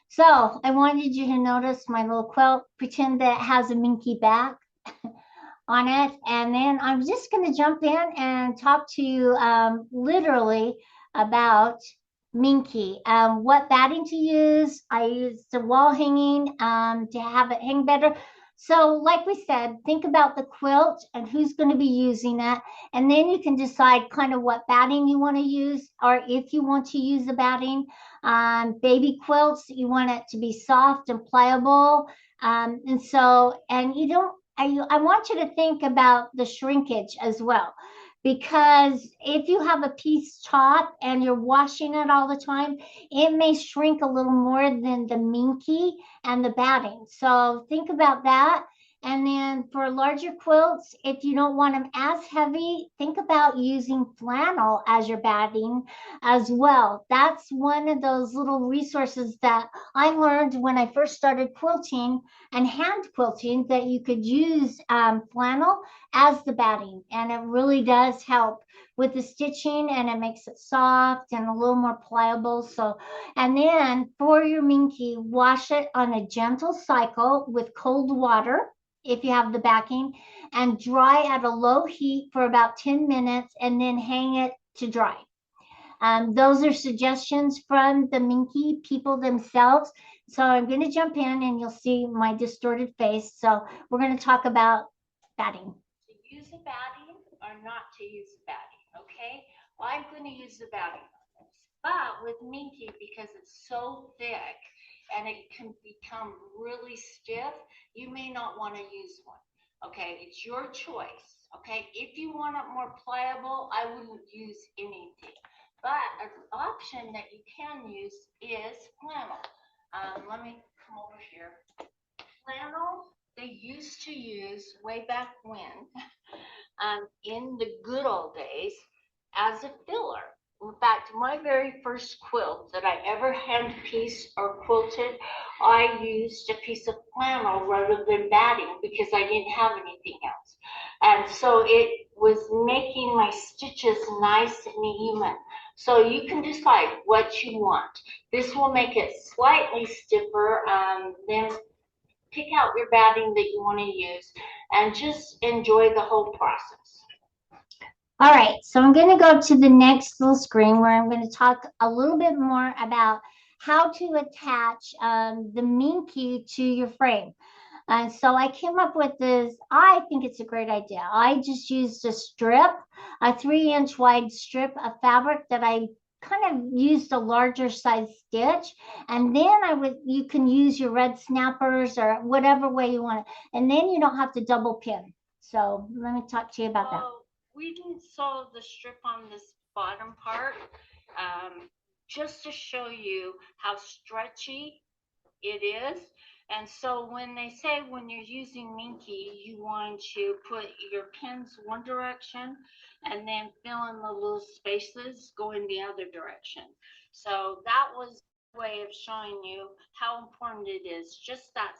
So I wanted you to notice my little quilt. Pretend that it has a Minky back on it. And then I'm just going to jump in and talk to you literally about Minky. What batting to use. I use the wall hanging to have it hang better. So, like we said, think about the quilt and who's going to be using it. And then you can decide kind of what batting you want to use, or if you want to use the batting. Baby quilts, you want it to be soft and pliable. And you don't I want you to think about the shrinkage as well. Because if you have a piece top and you're washing it all the time, it may shrink a little more than the minky and the batting. So think about that. And then for larger quilts, if you don't want them as heavy, think about using flannel as your batting as well. That's one of those little resources that I learned when I first started quilting and hand quilting, that you could use flannel as the batting, and it really does help with the stitching, and it makes it soft and a little more pliable. So, and then for your minky, wash it on a gentle cycle with cold water if you have the backing, and dry at a low heat for about 10 minutes, and then hang it to dry. Those are suggestions from the Minky people themselves. So I'm going to jump in and you'll see my distorted face. So we're going to talk about batting. To use a batting or not to use a batting, okay? Well, I'm going to use the batting on this. But with Minky, because it's so thick and it can become really stiff, you may not want to use one. Okay, it's your choice. Okay, if you want it more pliable, I wouldn't use anything. But an option that you can use is flannel. Let me come over here. Flannel they used to use way back when, in the good old days, as a filler. In fact, my very first quilt that I ever hand pieced or quilted, I used a piece of flannel rather than batting because I didn't have anything else. And so it was making my stitches nice and even. So you can decide what you want. This will make it slightly stiffer than pick out your batting that you want to use and just enjoy the whole process. All right, so I'm going to go to the next little screen where I'm going to talk a little bit more about how to attach the Minky to your frame. And so I came up with this. I think it's a great idea. I just used a strip, a 3-inch wide strip of fabric that I kind of used a larger size stitch. And then you can use your red snappers or whatever way you want it. And then you don't have to double pin. So let me talk to you about that. We didn't sew the strip on this bottom part just to show you how stretchy it is. And so when they say when you're using Minky, you want to put your pins one direction and then fill in the little spaces going the other direction. So that was a way of showing you how important it is. Just that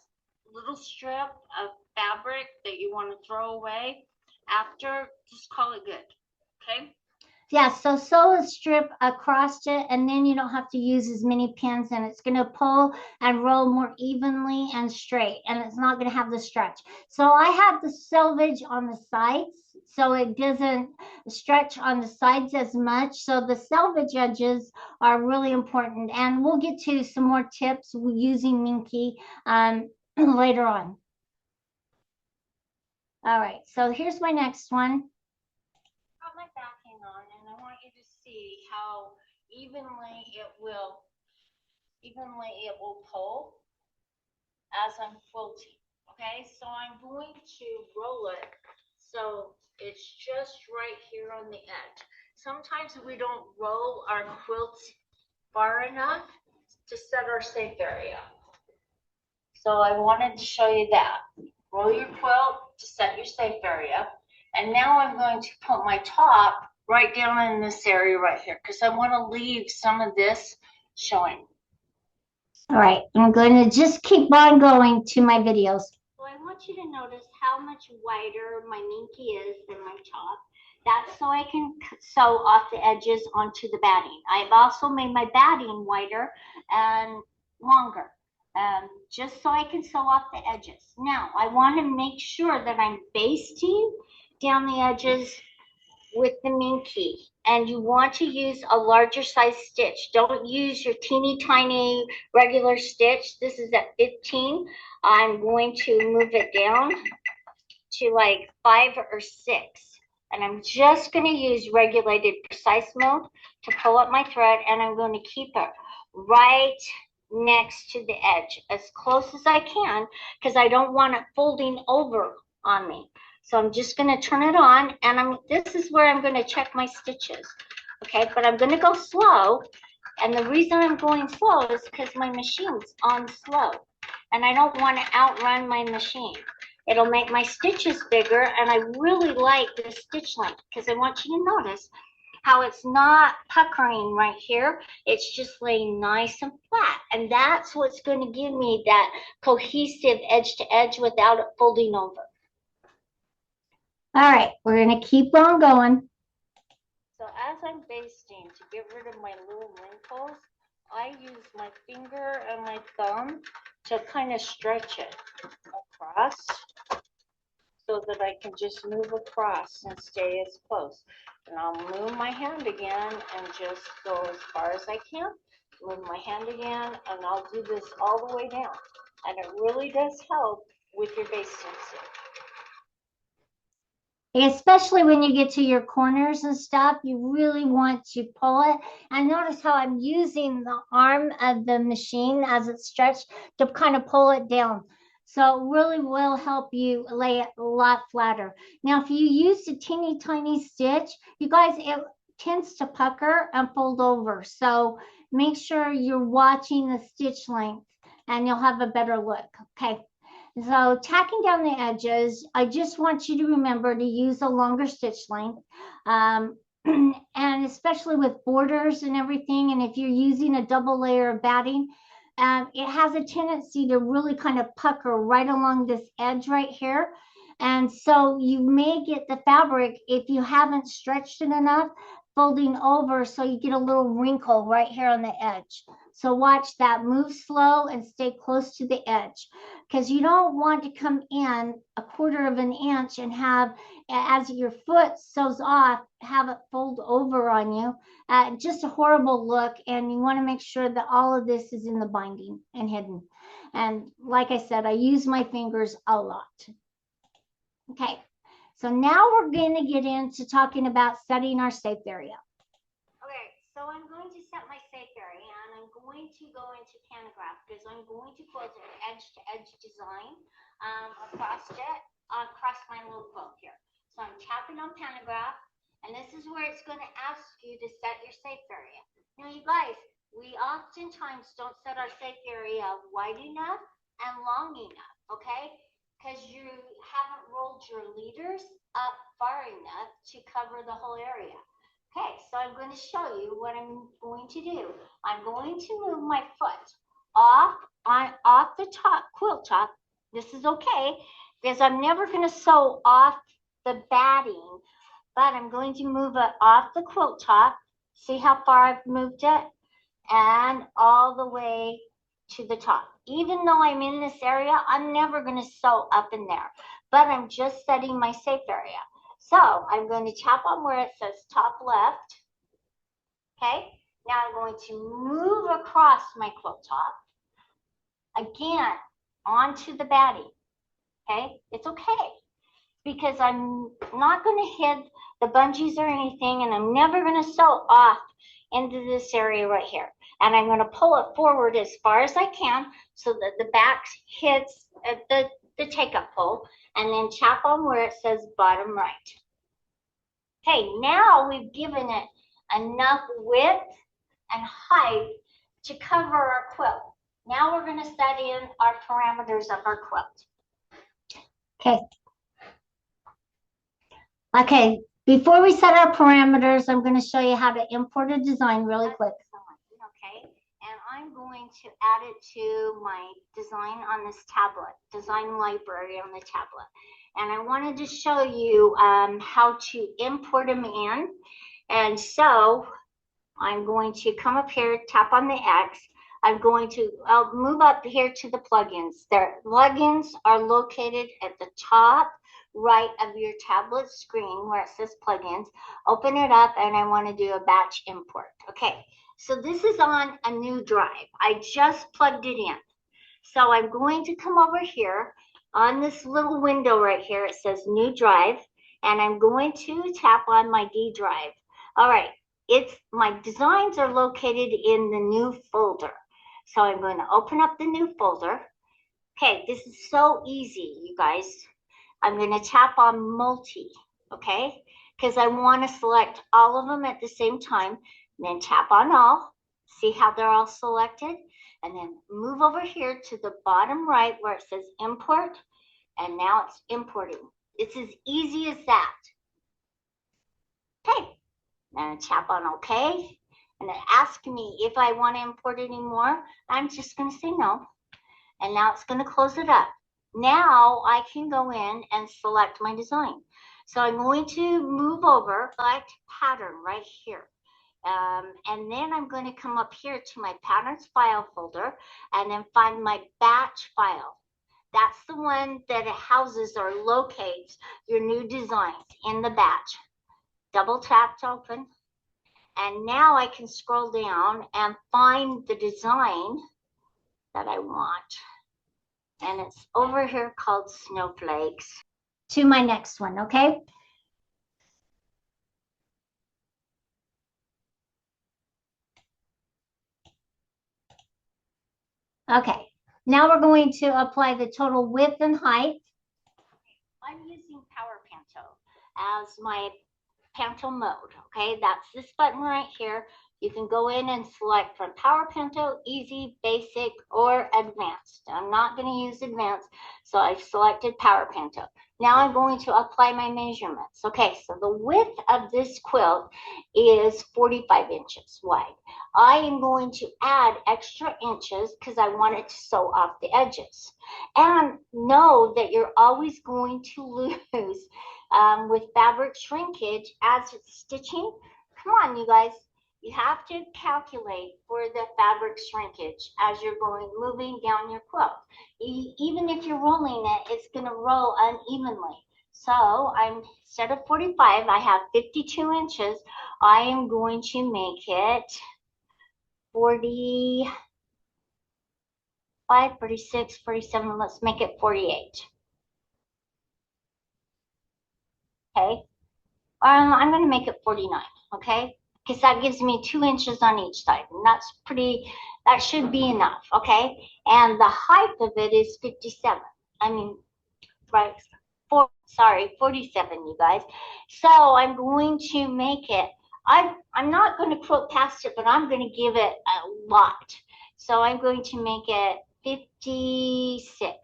little strip of fabric that you want to throw away after, just call it good. Okay? Yeah, so sew a strip across it, and then you don't have to use as many pins, and it's going to pull and roll more evenly and straight, and it's not going to have the stretch. So I have the selvage on the sides, so it doesn't stretch on the sides as much. So the selvage edges are really important, and we'll get to some more tips using Minky later on. All right, so here's my next one. Got my backing on, and I want you to see how evenly it will pull as I'm quilting. Okay, so I'm going to roll it so it's just right here on the edge. Sometimes we don't roll our quilts far enough to set our safe area. So I wanted to show you that. Roll your quilt to set your safe area. And now I'm going to put my top right down in this area right here because I want to leave some of this showing. All right, I'm going to just keep on going to my videos. So I want you to notice how much wider my Minky is than my top. That's so I can sew off the edges onto the batting. I've also made my batting wider and longer. just so I can sew off the edges. Now, I want to make sure that I'm basting down the edges with the Minky. And you want to use a larger size stitch. Don't use your teeny tiny regular stitch. This is at 15. I'm going to move it down to like 5 or 6. And I'm just going to use regulated precise mode to pull up my thread, and I'm going to keep it right next to the edge as close as I can, because I don't want it folding over on me. So I'm just going to turn it on, and this is where I'm going to check my stitches. Okay, but I'm going to go slow, and the reason I'm going slow is because my machine's on slow, and I don't want to outrun my machine. It'll make my stitches bigger, and I really like the stitch length because I want you to notice how it's not puckering right here. It's just laying nice and flat, and that's what's going to give me that cohesive edge to edge without it folding over. All right, we're going to keep on going. So as I'm basting to get rid of my little wrinkles, I use my finger and my thumb to kind of stretch it across so that I can just move across and stay as close. And I'll move my hand again and just go as far as I can. Move my hand again, and I'll do this all the way down. And it really does help with your basting stitch. Especially when you get to your corners and stuff, you really want to pull it. And notice how I'm using the arm of the machine as it's stretched to kind of pull it down. So it really will help you lay it a lot flatter. Now, if you use a teeny tiny stitch, you guys, it tends to pucker and fold over. So make sure you're watching the stitch length and you'll have a better look. Okay. So tacking down the edges, I just want you to remember to use a longer stitch length. And especially with borders and everything, and if you're using a double layer of batting, it has a tendency to really kind of pucker right along this edge right here. And so you may get the fabric, if you haven't stretched it enough, folding over, so you get a little wrinkle right here on the edge. So watch that, move slow and stay close to the edge, because you don't want to come in 1/4 of an inch and have, as your foot sews off, have it fold over on you. Just a horrible look, and you want to make sure that all of this is in the binding and hidden. And like I said, I use my fingers a lot. Okay, so now we're going to get into talking about setting our safe area. Okay, so I'm going to set my safe area, and I'm going to go into pantograph because I'm going to quilt an edge-to-edge design across my little quilt here. So I'm tapping on pantograph, and this is where it's going to ask you to set your safe area. Now, you guys, we oftentimes don't set our safe area wide enough and long enough, okay? Because you haven't rolled your leaders up far enough to cover the whole area. Okay, so I'm going to show you what I'm going to do. I'm going to move my foot off the top quilt top. This is okay, because I'm never going to sew off the batting, but I'm going to move it off the quilt top. See how far I've moved it? And all the way to the top. Even though I'm in this area, I'm never going to sew up in there, but I'm just setting my safe area. So I'm going to tap on where it says top left. Okay, now I'm going to move across my quilt top again onto the batting. Okay, it's okay, because I'm not going to hit the bungees or anything, and I'm never going to sew off into this area right here. And I'm going to pull it forward as far as I can so that the back hits the take-up pole, and then tap on where it says bottom right. Okay, now we've given it enough width and height to cover our quilt. Now we're going to set in our parameters of our quilt. Okay, before we set our parameters, I'm going to show you how to import a design really quick. Okay, and I'm going to add it to my design on this tablet, design library on the tablet. And I wanted to show you how to import them in. And so I'm going to come up here, tap on the X. I'll move up here to the plugins. Their plugins are located at the top right of your tablet screen where it says plugins. Open it up and I want to do a batch import. Okay, so this is on a new drive. I just plugged it in. So I'm going to come over here on this little window right here. It says new drive, and I'm going to tap on my D drive. All right, my designs are located in the new folder. So I'm going to open up the new folder. Okay, this is so easy, you guys. I'm going to tap on multi, okay? Because I want to select all of them at the same time. Then tap on all. See how they're all selected? And then move over here to the bottom right where it says import. And now it's importing. It's as easy as that. Okay. Then tap on OK. And it asks me if I want to import any more. I'm just going to say no. And now it's going to close it up. Now I can go in and select my design. So I'm going to move over, select pattern right here. And then I'm going to come up here to my patterns file folder and then find my batch file. That's the one that houses or locates your new designs in the batch. Double tap to open. And now I can scroll down and find the design that I want. And it's over here called snowflakes. To my next one, okay? Okay, now we're going to apply the total width and height. I'm using Power Panto as my Panto mode, okay? That's this button right here. You can go in and select from Power Panto, Easy, Basic, or Advanced. I'm not going to use Advanced, so I've selected Power Panto. Now I'm going to apply my measurements. Okay, so the width of this quilt is 45 inches wide. I am going to add extra inches because I want it to sew off the edges. And know that you're always going to lose with fabric shrinkage as it's stitching. Come on, you guys. You have to calculate for the fabric shrinkage as you're moving down your quilt. Even if you're rolling it, it's going to roll unevenly. So instead of 45, I have 52 inches. I am going to make it 45, 46, 47. Let's make it 48. Okay. I'm going to make it 49. Okay. Because that gives me 2 inches on each side. And that should be enough. Okay. And the height of it is 57. Right. 47, you guys. So I'm going to make it, I'm not going to quilt past it, but I'm going to give it a lot. So I'm going to make it 56.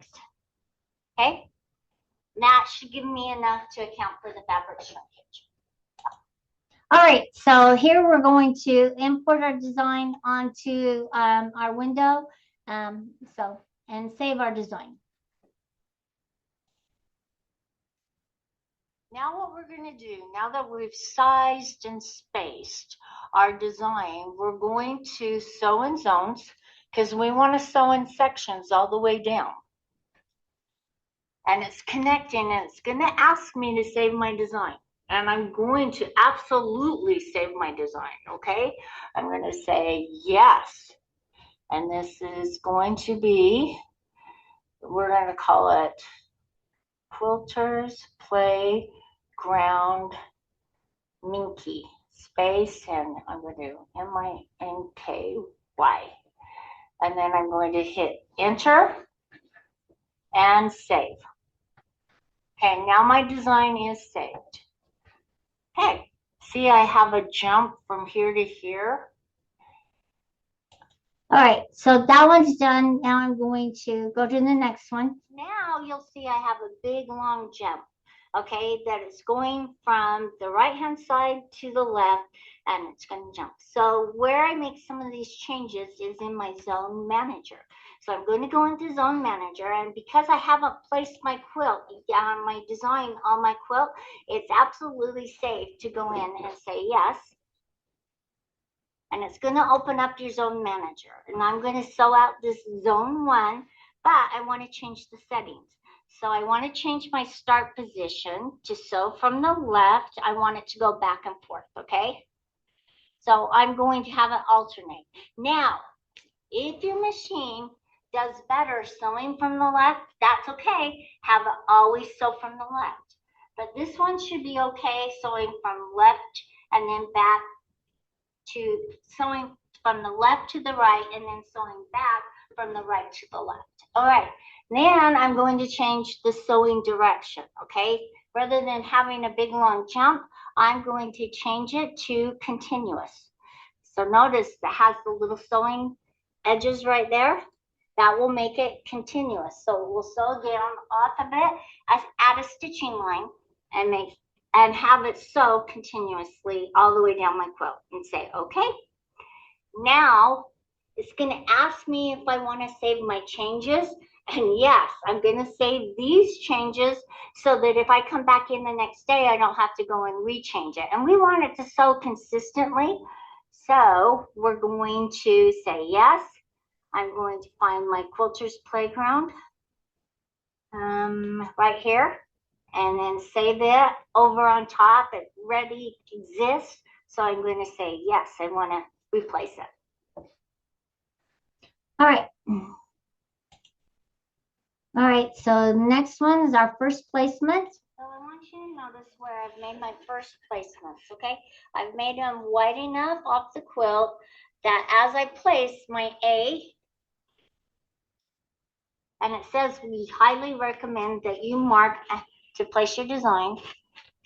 Okay. That should give me enough to account for the fabric shrinkage. All right, so here we're going to import our design onto our window, and save our design. Now what we're going to do, now that we've sized and spaced our design, we're going to sew in zones because we want to sew in sections all the way down. And it's connecting, and it's going to ask me to save my design. And I'm going to absolutely save my design, okay? I'm going to say yes. And this is going to be, we're going to call it Quilters Playground Minky space, and I'm going to do M-I-N-K-Y. And then I'm going to hit enter and save. Okay, now my design is saved. Hey, see, I have a jump from here to here. All right, so that one's done. Now I'm going to go to the next one. Now you'll see I have a big long jump, okay, that is going from the right-hand side to the left, and it's going to jump. So where I make some of these changes is in my zone manager. So I'm going to go into zone manager, and because I haven't placed my quilt down, my design on my quilt, it's absolutely safe to go in and say yes. and it's going to open up your zone manager. And I'm going to sew out this zone 1, but I want to change the settings. So I want to change my start position to sew from the left. I want it to go back and forth, okay? So I'm going to have it alternate. Now, if your machine does better sewing from the left, that's okay. Have it always sew from the left. But this one should be okay sewing from left and then back to sewing from the left to the right and then sewing back from the right to the left. All right, then I'm going to change the sewing direction, okay? Rather than having a big long jump, I'm going to change it to continuous. So notice that has the little sewing edges right there. That will make it continuous. So we'll sew down off of it, add a stitching line, and have it sew continuously all the way down my quilt and say, okay. Now it's going to ask me if I want to save my changes. And yes, I'm going to save these changes so that if I come back in the next day, I don't have to go and rechange it. And we want it to sew consistently. So we're going to say yes. I'm going to find my Quilter's Playground right here. And then save it over on top. It ready exists. So I'm going to say yes, I want to replace it. All right. All right, so next one is our first placement. So I want you to notice where I've made my first placements, okay? I've made them wide enough off the quilt that as I place my A, and it says we highly recommend that you mark to place your design.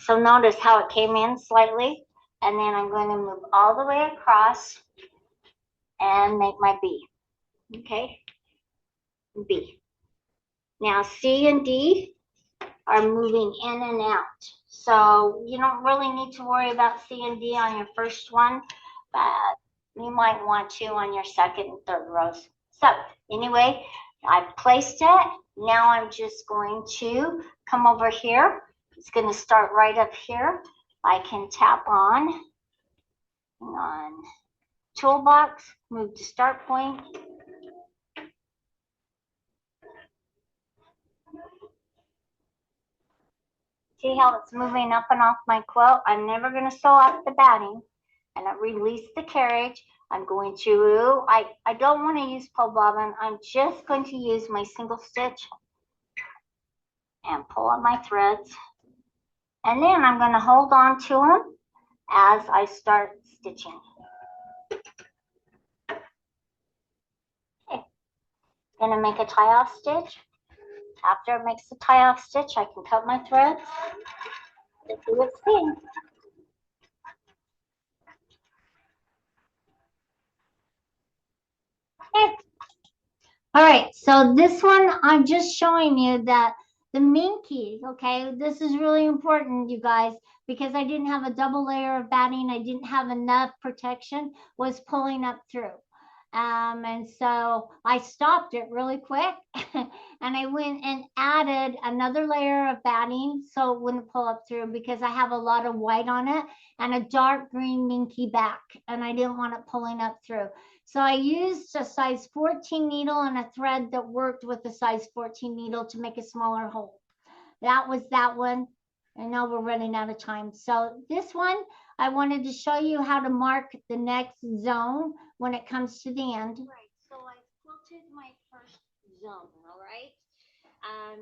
So notice how it came in slightly, and then I'm going to move all the way across and make my B, okay? B. Now C and D are moving in and out. So you don't really need to worry about C and D on your first one, but you might want to on your second and third rows. So anyway, I've placed it. Now I'm just going to come over here. It's going to start right up here. I can tap on toolbox, move to start point. See how it's moving up and off my quilt? I'm never going to sew off the batting. And I release the carriage. I'm going to, I don't want to use pull bobbin. I'm just going to use my single stitch and pull up my threads. And then I'm going to hold on to them as I start stitching. Okay. Going to make a tie-off stitch. After it makes the tie-off stitch, I can cut my threads. Let's do its thing. Okay. All right, so this one, I'm just showing you that the Minky, okay, this is really important, you guys, because I didn't have a double layer of batting. I didn't have enough protection, was pulling up through. And so I stopped it really quick and I went and added another layer of batting so it wouldn't pull up through because I have a lot of white on it and a dark green Minky back and I didn't want it pulling up through. So I used a size 14 needle and a thread that worked with a size 14 needle to make a smaller hole. That was that one. And now we're running out of time. So this one, I wanted to show you how to mark the next zone when it comes to the end. Right, so I quilted my first zone, all right?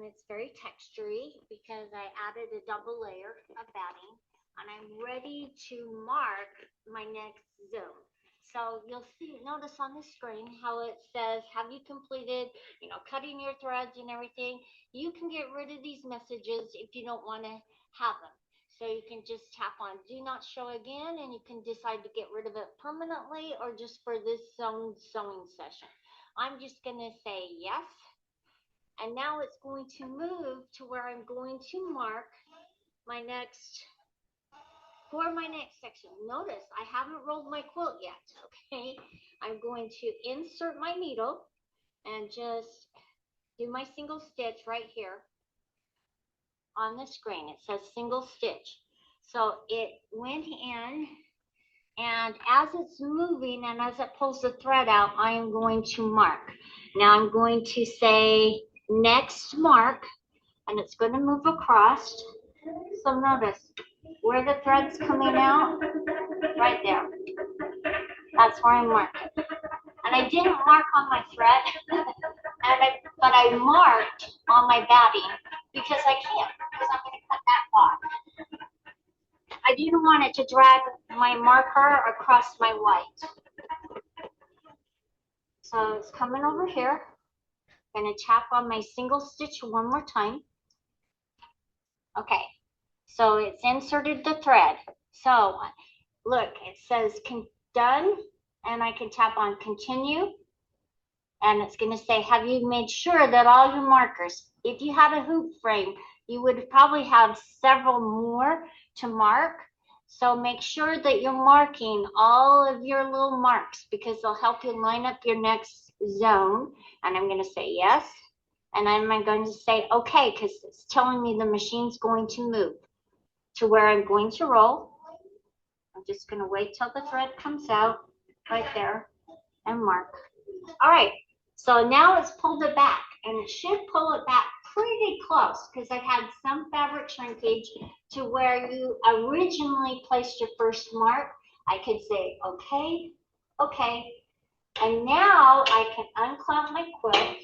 It's very textury because I added a double layer of batting and I'm ready to mark my next zone. So you'll see, notice on the screen how it says, have you completed, cutting your threads and everything. You can get rid of these messages if you don't want to have them. So you can just tap on do not show again and you can decide to get rid of it permanently or just for this zone sewing session. I'm just going to say yes. And now it's going to move to where I'm going to mark my next section. Notice I haven't rolled my quilt yet, okay? I'm going to insert my needle and just do my single stitch right here on the screen. It says single stitch. So it went in And as it's moving and as it pulls the thread out, I am going to mark. Now I'm going to say next mark, and it's going to move across. So notice where the thread's coming out, right there. That's where I'm marking. And I didn't mark on my thread, but I marked on my batting because I can't, because I'm going to cut that off. I didn't want it to drag my marker across my white. So it's coming over here. I'm going to tap on my single stitch one more time. Okay, so it's inserted the thread. So look, it says done, and I can tap on continue. And it's going to say, have you made sure that all your markers, if you had a hoop frame, you would probably have several more to mark. So make sure that you're marking all of your little marks because they'll help you line up your next zone. And I'm going to say yes. And I'm going to say okay because it's telling me the machine's going to move to where I'm going to roll. I'm just going to wait till the thread comes out right there and mark. All right. So now it's pulled it back, and it should pull it back pretty close because I've had some fabric shrinkage to where you originally placed your first mark. I could say, okay, okay. And now I can unclamp my quilt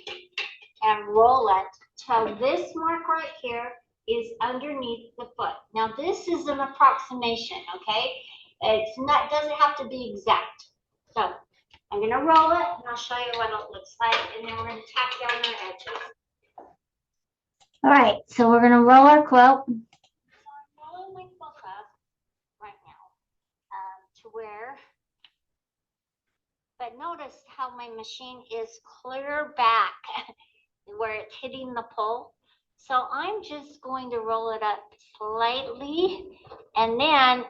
and roll it till this mark right here is underneath the foot. Now this is an approximation, okay? It's not, doesn't have to be exact. So I'm going to roll it, and I'll show you what it looks like, and then we're going to tack down our edges. All right, so we're going to roll our quilt. So I'm rolling my quilt up right now to where, but notice how my machine is clear back where it's hitting the pole. So I'm just going to roll it up slightly, and then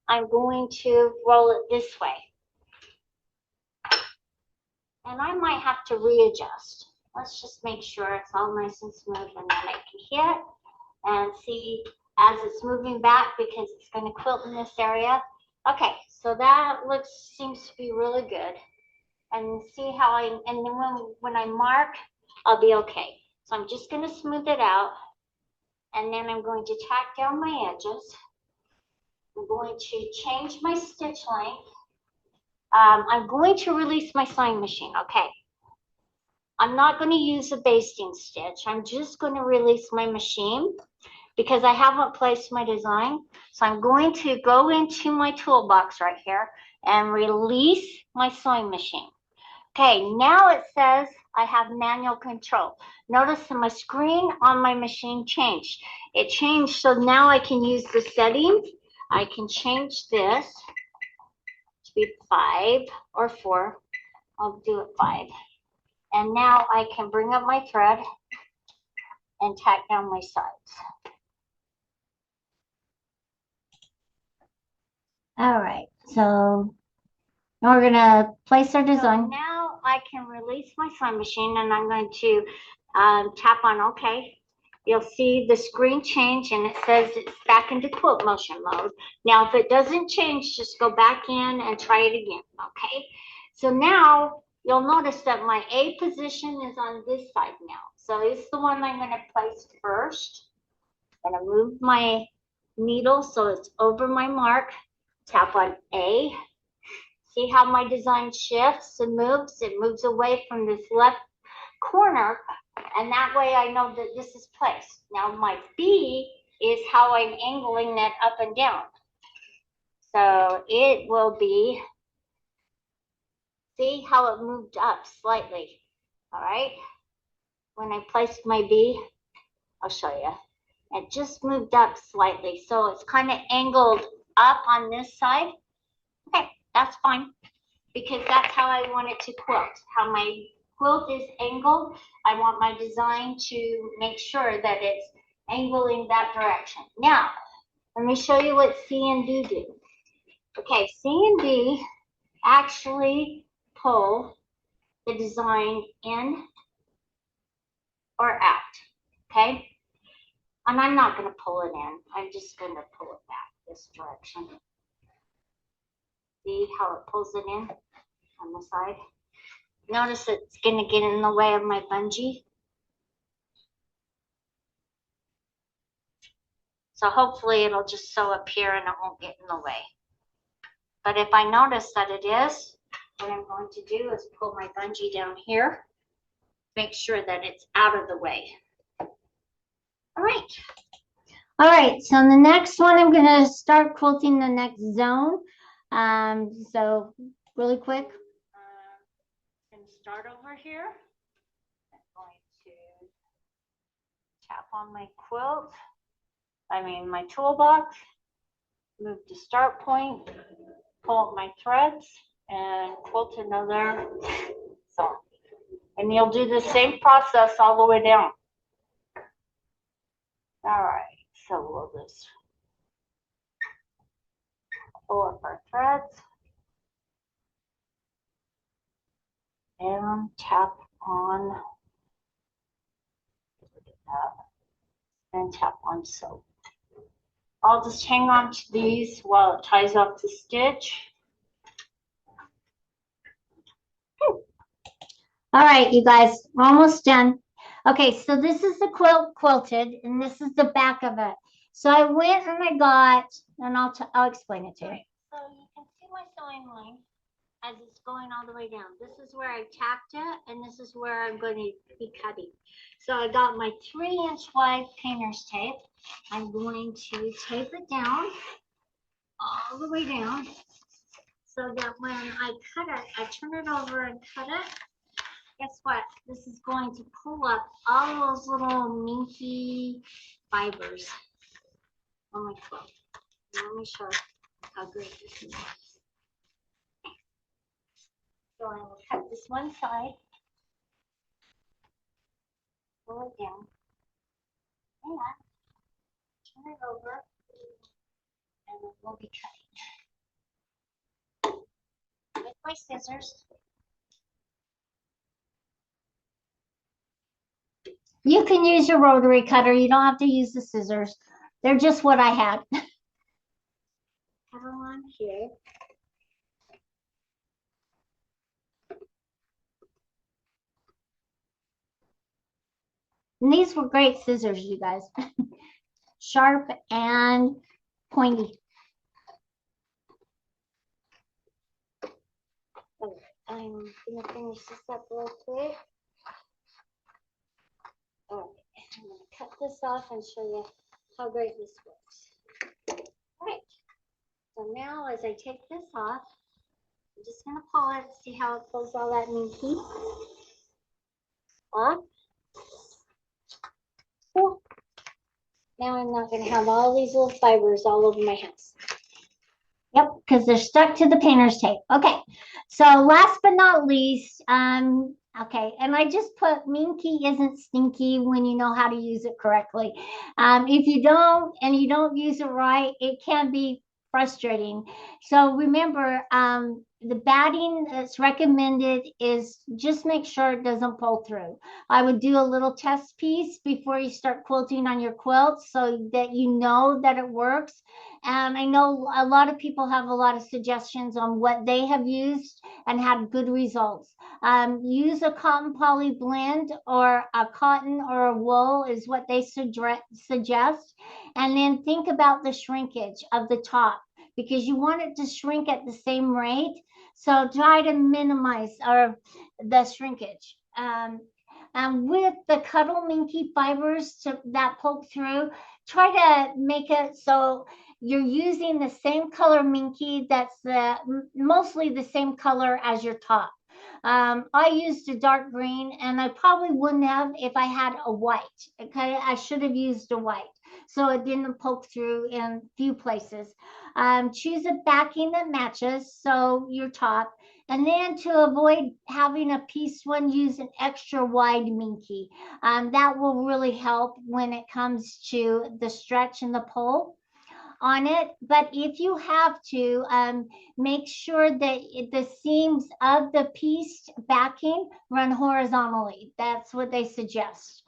I'm going to roll it this way. And I might have to readjust. Let's just make sure it's all nice and smooth, and then I can hit and see as it's moving back because it's going to quilt in this area. Okay, so that seems to be really good. And see how and then when I mark, I'll be okay. So I'm just going to smooth it out, and then I'm going to tack down my edges. I'm going to change my stitch length. I'm going to release my sewing machine, okay. I'm not going to use a basting stitch. I'm just going to release my machine because I haven't placed my design. So I'm going to go into my toolbox right here and release my sewing machine. Okay, now it says I have manual control. Notice that my screen on my machine changed. It changed, so now I can use the settings. I can change this to be 5 or 4. I'll do it 5. And now I can bring up my thread and tack down my sides. All right, so now we're gonna place our design. So now I can release my sewing machine, and I'm going to tap on OK. You'll see the screen change, and it says it's back into quilt motion mode. Now, if it doesn't change, just go back in and try it again, okay? So now you'll notice that my A position is on this side now. So it's the one I'm going to place first. I'm going to move my needle so it's over my mark. Tap on A. See how my design shifts and moves? It moves away from this left corner, and that way I know that this is placed. Now my B is how I'm angling that up and down. So it will be, see how it moved up slightly, all right? When I placed my B, I'll show you. It just moved up slightly, so it's kind of angled up on this side. Okay, that's fine, because that's how I want it to quilt. How my quilt is angled, I want my design to make sure that it's angling that direction. Now, let me show you what C and D do. Okay, C and D actually pull the design in or out, okay? And I'm not going to pull it in. I'm just going to pull it back this direction. See how it pulls it in on the side? Notice it's going to get in the way of my bungee. So hopefully it'll just sew up here and it won't get in the way. But if I notice that it is, what I'm going to do is pull my bungee down here, make sure that it's out of the way. All right. All right, so the next one, I'm going to start quilting the next zone. So really quick. I'm going to start over here. I'm going to tap on my my toolbox, move to start point, pull up my threads, and quilt another zone. And you'll do the same process all the way down. All right, so we'll just pull up our threads and tap on and tap on sew. I'll just hang on to these while it ties up the stitch. All right, you guys, we're almost done. Okay, so this is the quilt quilted, and this is the back of it. So I went and I got, and I'll explain it to you. So you can see my sewing line as it's going all the way down. This is where I tapped it, and this is where I'm going to be cutting. So I got my 3-inch wide painter's tape. I'm going to tape it down, all the way down, so that when I cut it, I turn it over and cut it. Guess what? This is going to pull up all those little minky fibers on my quilt. Let me show you how great this is. So I will cut this one side, pull it down, and turn it over, and then we'll be cutting with my scissors. You can use your rotary cutter. You don't have to use the scissors. They're just what I had. Cut on here. And these were great scissors, you guys. Sharp and pointy. Okay, I'm going to finish this up real quick. All right, I'm going to cut this off and show you how great this works. All right, so now as I take this off, I'm just going to pull it, see how it pulls all that minky off. Cool. Now I'm not going to have all these little fibers all over my house. Yep, because they're stuck to the painter's tape. Okay, so last but not least, okay, and I just put Minky isn't stinky when you know how to use it correctly. If you don't and you don't use it right, it can be frustrating. So remember, the batting that's recommended is just make sure it doesn't pull through. I would do a little test piece before you start quilting on your quilt so that you know that it works. And I know a lot of people have a lot of suggestions on what they have used and had good results. Use a cotton poly blend or a cotton or a wool is what they suggest. And then think about the shrinkage of the top because you want it to shrink at the same rate. So try to minimize the shrinkage. And with the cuddle minky fibers that poke through, try to make it so you're using the same color minky that's mostly the same color as your top. I used a dark green and I probably wouldn't have if I had a white. Okay, I should have used a white so it didn't poke through in few places. Choose a backing that matches, so your top. And then to avoid having a piece one, use an extra wide minky. That will really help when it comes to the stretch and the pull on it. But if you have to, make sure that the seams of the piece backing run horizontally. That's what they suggest.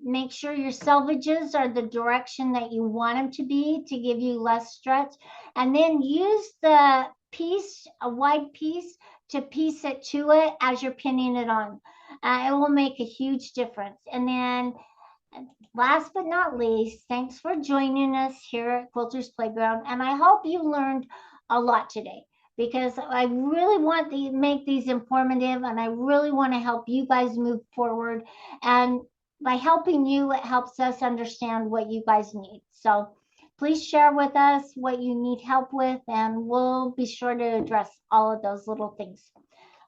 Make sure your selvages are the direction that you want them to be to give you less stretch. And then use the piece, a wide piece, to piece it to it as you're pinning it on. It will make a huge difference. And then last but not least, thanks for joining us here at Quilter's Playground. And I hope you learned a lot today because I really want to make these informative and I really want to help you guys move forward. And by helping you, it helps us understand what you guys need. So please share with us what you need help with, and we'll be sure to address all of those little things.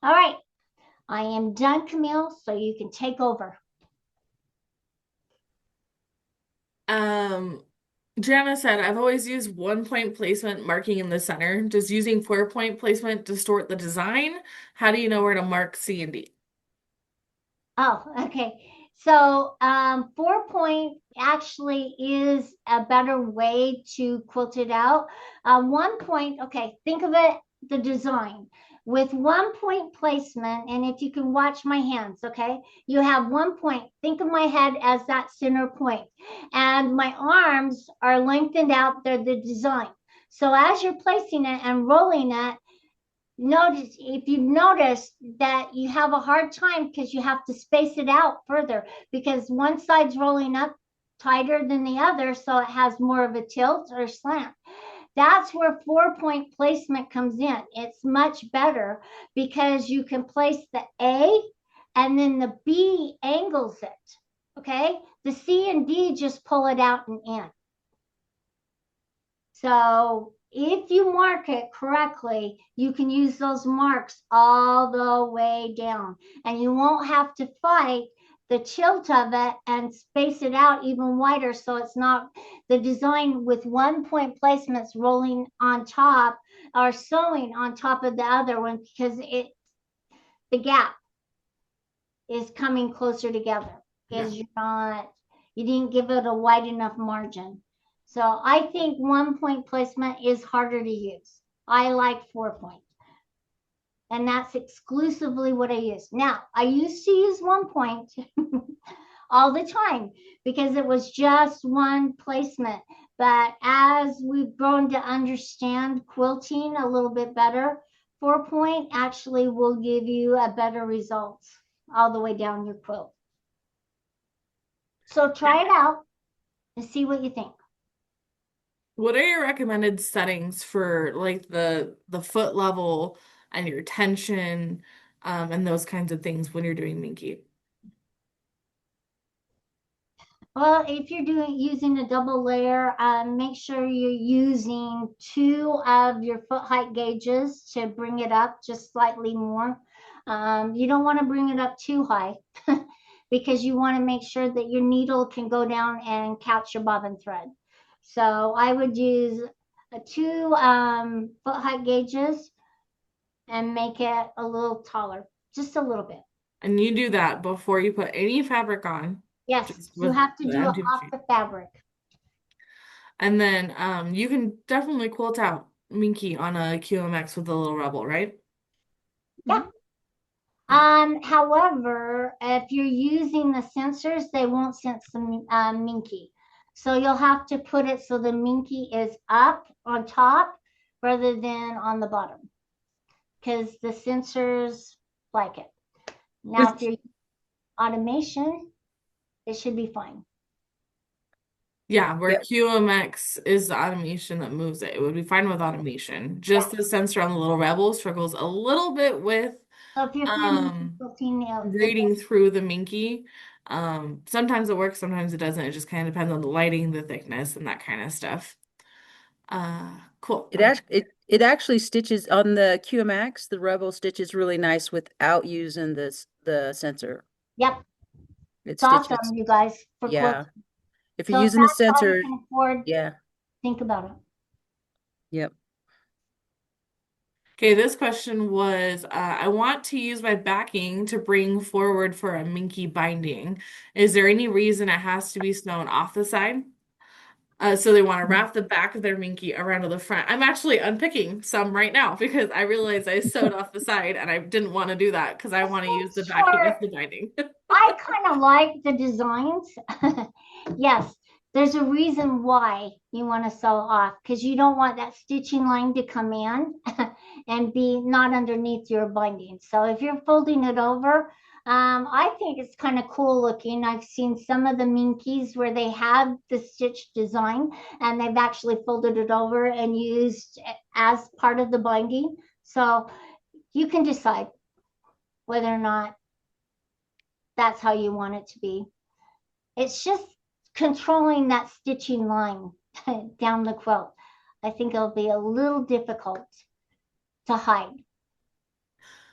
All right, I am done, Camille, so you can take over. Um, Jana said, I've always used 1 point placement marking in the center. Does using 4 point placement distort the design? How do you know where to mark C and D? Oh, okay. So 4 point actually is a better way to quilt it out. 1 point, okay, think of it, the design. With 1 point placement, and if you can watch my hands, okay, you have 1 point. Think of my head as that center point, and my arms are lengthened out. They're the design. So as you're placing it and rolling it, notice if you've noticed that you have a hard time because you have to space it out further because one side's rolling up tighter than the other, so it has more of a tilt or slant. That's where 4 point placement comes in. It's much better because you can place the A and then the B angles it. Okay, the C and D just pull it out and in. So if you mark it correctly, you can use those marks all the way down and you won't have to fight the tilt of it and space it out even wider so it's not the design with 1 point placements rolling on top or sewing on top of the other one because the gap is coming closer together because you didn't give it a wide enough margin. So I think 1 point placement is harder to use. I like 4 point. And that's exclusively what I use. Now, I used to use 1 point all the time because it was just one placement. But as we've grown to understand quilting a little bit better, 4 point actually will give you a better results all the way down your quilt. So try it out and see what you think. What are your recommended settings for like the foot level and your tension, and those kinds of things when you're doing Minky? Well, if you're using a double layer, make sure you're using two of your foot height gauges to bring it up just slightly more. You don't want to bring it up too high because you want to make sure that your needle can go down and catch your bobbin thread. So I would use two foot height gauges and make it a little taller, just a little bit. And you do that before you put any fabric on, Yes, just you with have to the do it empty off machine. the fabric. And then you can definitely quilt out Minky on a QMX with a little rebel, right? Yeah. However, if you're using the sensors, they won't sense the Minky. So you'll have to put it so the Minky is up on top rather than on the bottom because the sensors like it. Now, if you're automation, it should be fine. Yeah, where Yep. QMX is the automation that moves it. It would be fine with automation. Just the sensor on the little rebel struggles a little bit with So if you're finding quilting, reading through the Minky. Sometimes it works, sometimes it doesn't. It just kind of depends on the lighting, the thickness, and that kind of stuff. Cool. It actually stitches on the QMX. The Rebel stitches really nice without using the sensor. yep, It it's awesome, stitches. you guys, for Yeah. quilting. If you're So if using the that's all you sensor, can afford, yeah. think about it. Yep. Okay, this question was, I want to use my backing to bring forward for a Minky binding. Is there any reason it has to be sewn off the side? So they want to wrap the back of their Minky around to the front. I'm actually unpicking some right now because I realized I sewed off the side and I didn't want to do that because I want to use the backing as Sure. the binding. I kind of like the designs. Yes, there's a reason why you want to sew off because you don't want that stitching line to come in and be not underneath your binding. So if you're folding it over, I think it's kind of cool looking. I've seen some of the Minkies where they have the stitch design and they've actually folded it over and used it as part of the binding. So you can decide whether or not that's how you want it to be. It's just controlling that stitching line down the quilt. I think it'll be a little difficult to hide.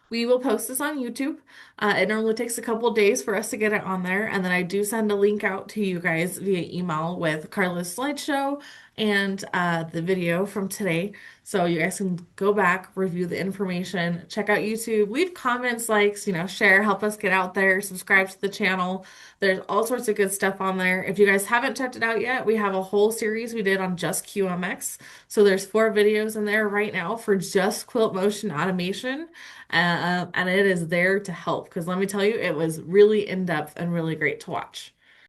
We will post this on YouTube. It normally takes a couple days for us to get it on there, and then I do send a link out to you guys via email with Carla's slideshow and the video from today. So you guys can go back, review the information, check out YouTube, leave comments, likes, share, help us get out there, subscribe to the channel. There's all sorts of good stuff on there. If you guys haven't checked it out yet, we have a whole series we did on just QMX. So there's 4 videos in there right now for just quilt motion automation. And it is there to help because let me tell you, it was really in depth and really great to watch.